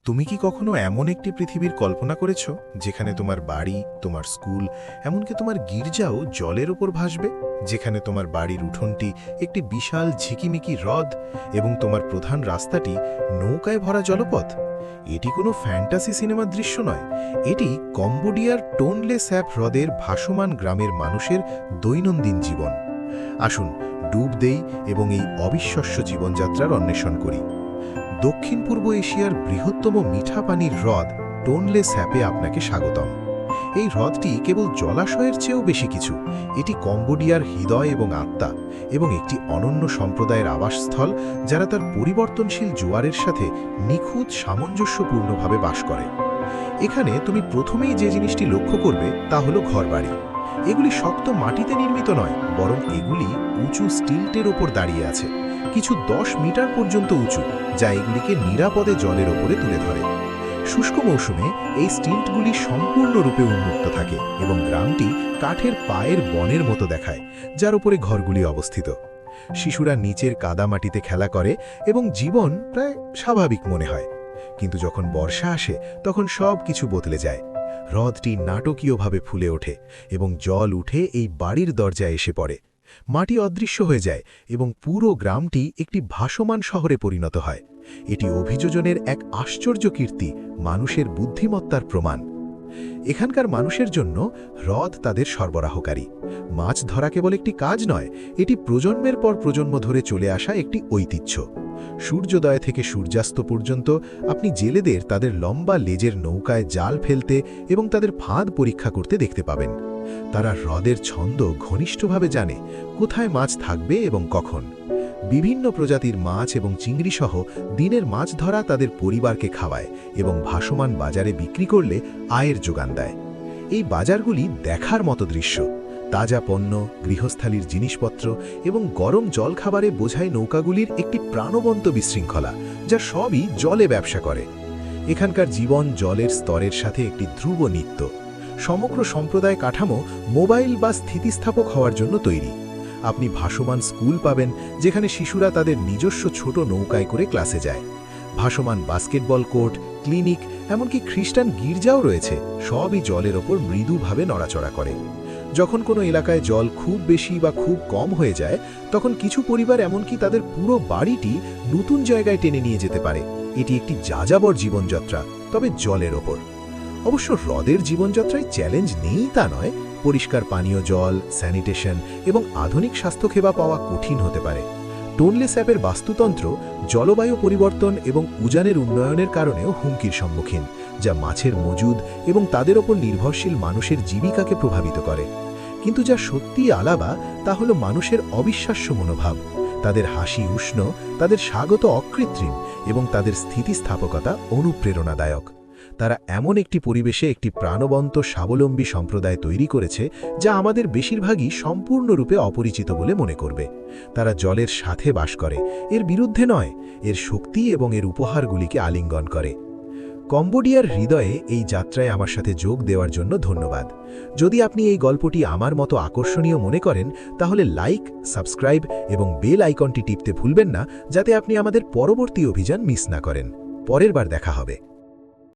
তুমি কি কখনো এমন একটি পৃথিবীর কল্পনা করেছ যেখানে তোমার বাড়ি, তোমার স্কুল, এমনকি তোমার গির্জাও জলের উপর ভাসবে? যেখানে তোমার বাড়ির উঠোনটি একটি বিশাল ঝিকিমিকি হ্রদ এবং তোমার প্রধান রাস্তাটি নৌকায় ভরা জলপথ? এটি কোনো ফ্যান্টাসি সিনেমার দৃশ্য নয়, এটি কম্বোডিয়ার টোনলে স্যাপ হ্রদের ভাসমান গ্রামের মানুষের দৈনন্দিন জীবন। আসুন ডুব দেই এবং এই অবিশ্বাস্য জীবনযাত্রার অন্বেষণ করি। দক্ষিণ পূর্ব এশিয়ার বৃহত্তম মিঠা পানির হ্রদ টোনলে স্যাপে আপনাকে স্বাগতম। এই হ্রদটি কেবল জলাশয়ের চেয়েও বেশি কিছু। এটি কম্বোডিয়ার হৃদয় এবং আত্মা, এবং একটি অনন্য সম্প্রদায়ের আবাসস্থল যারা তার পরিবর্তনশীল জোয়ারের সাথে নিখুঁত সামঞ্জস্যপূর্ণভাবে বাস করে। এখানে তুমি প্রথমেই যে জিনিসটি লক্ষ্য করবে তা হলো ঘরবাড়ি। এগুলি শক্ত মাটিতে নির্মিত নয়, বরং এগুলি উঁচু স্টিল্টের ওপর দাঁড়িয়ে আছে, কিছু 10 মিটার পর্যন্ত উঁচু, যা এগুলিকে নিরাপদে জলের ওপরে তুলে ধরে। শুষ্ক মৌসুমে এই স্টিল্টগুলি সম্পূর্ণরূপে উন্মুক্ত থাকে এবং গ্রামটি কাঠের পায়ের বনের মতো দেখায়, যার উপরে ঘরগুলি অবস্থিত। শিশুরা নিচের কাদামাটিতে খেলা করে এবং জীবন প্রায় স্বাভাবিক মনে হয়। কিন্তু যখন বর্ষা আসে তখন সব কিছু বদলে যায়। হ্রদটি নাটকীয়ভাবে ফুলে ওঠে এবং জল উঠে এই বাড়ির দরজায় এসে পড়ে। মাটি অদৃশ্য হয়ে যায় এবং পুরো গ্রামটি একটি ভাসমান শহরে পরিণত হয়। এটি অভিযোজনের এক আশ্চর্য কীর্তি, মানুষের বুদ্ধিমত্তার প্রমাণ। এখানকার মানুষের জন্য হ্রদ তাদের সরবরাহকারী। মাছ ধরা কেবল একটি কাজ নয়, এটি প্রজন্মের পর প্রজন্ম ধরে চলে আসা একটি ঐতিহ্য। সূর্যোদয় থেকে সূর্যাস্ত পর্যন্ত আপনি জেলেদের তাদের লম্বা লেজের নৌকায় জাল ফেলতে এবং তাদের ফাঁদ পরীক্ষা করতে দেখতে পাবেন। তারা হ্রদের ছন্দ ঘনিষ্ঠভাবে জানে, কোথায় মাছ থাকবে এবং কখন। বিভিন্ন প্রজাতির মাছ এবং চিংড়ি সহ দিনের মাছ ধরা তাদের পরিবারকে খাওয়ায় এবং ভাসমান বাজারে বিক্রি করলে আয়ের যোগান দেয়। এই বাজারগুলি দেখার মতো দৃশ্য। তাজা পণ্য, গৃহস্থালির জিনিসপত্র এবং গরম জলখাবারে বোঝাই নৌকাগুলির একটি প্রাণবন্ত বিশৃঙ্খলা, যা সবই জলে ব্যবসা করে। এখানকার জীবন জলের স্তরের সাথে একটি ধ্রুব নৃত্য। সমগ্র সম্প্রদায় কাঠামো মোবাইল বা স্থিতিস্থাপক হওয়ার জন্য তৈরি। আপনি ভাসমান স্কুল পাবেন, যেখানে শিশুরা তাদের নিজস্ব ছোট নৌকায় করে ক্লাসে যায়। ভাসমান বাস্কেটবল কোর্ট, ক্লিনিক, এমনকি খ্রিস্টান গির্জাও রয়েছে, সবই জলের ওপর মৃদুভাবে নড়াচড়া করে। যখন কোনো এলাকায় জল খুব বেশি বা খুব কম হয়ে যায়, তখন কিছু পরিবার এমনকি তাদের পুরো বাড়িটি নতুন জায়গায় টেনে নিয়ে যেতে পারে। এটি একটি যাযাবর জীবনযাত্রা, তবে জলের ওপর। অবশ্য হ্রদের জীবনযাত্রায় চ্যালেঞ্জ নেই তা নয়। পরিষ্কার পানীয় জল, স্যানিটেশন এবং আধুনিক স্বাস্থ্যসেবা পাওয়া কঠিন হতে পারে। টোনলে স্যাপের বাস্তুতন্ত্র জলবায়ু পরিবর্তন এবং উজানের উন্নয়নের কারণেও হুমকির সম্মুখীন, যা মাছের মজুদ এবং তাদের ওপর নির্ভরশীল মানুষের জীবিকাকে প্রভাবিত করে। কিন্তু যা সত্যিই আলাদা তা হলো মানুষের অবিশ্বাস্য মনোভাব। তাদের হাসি উষ্ণ, তাদের স্বাগত অকৃত্রিম এবং তাদের স্থিতিস্থাপকতা অনুপ্রেরণাদায়ক। তারা এমন একটি পরিবেশে একটি প্রাণবন্ত স্বাবলম্বী সম্প্রদায় তৈরি করেছে, যা আমাদের বেশিরভাগই সম্পূর্ণরূপে অপরিচিত বলে মনে করবে। তারা জলের সাথে বাস করে, এর বিরুদ্ধে নয়, এর শক্তি এবং এর উপহারগুলিকে আলিঙ্গন করে। কম্বোডিয়ার হৃদয়ে এই যাত্রায় আমার সাথে যোগ দেওয়ার জন্য ধন্যবাদ। যদি আপনি এই গল্পটি আমার মতো আকর্ষণীয় মনে করেন, তাহলে লাইক, সাবস্ক্রাইব এবং বেল আইকনটি টিপতে ভুলবেন না, যাতে আপনি আমাদের পরবর্তী অভিযান মিস না করেন। পরের বার দেখা হবে।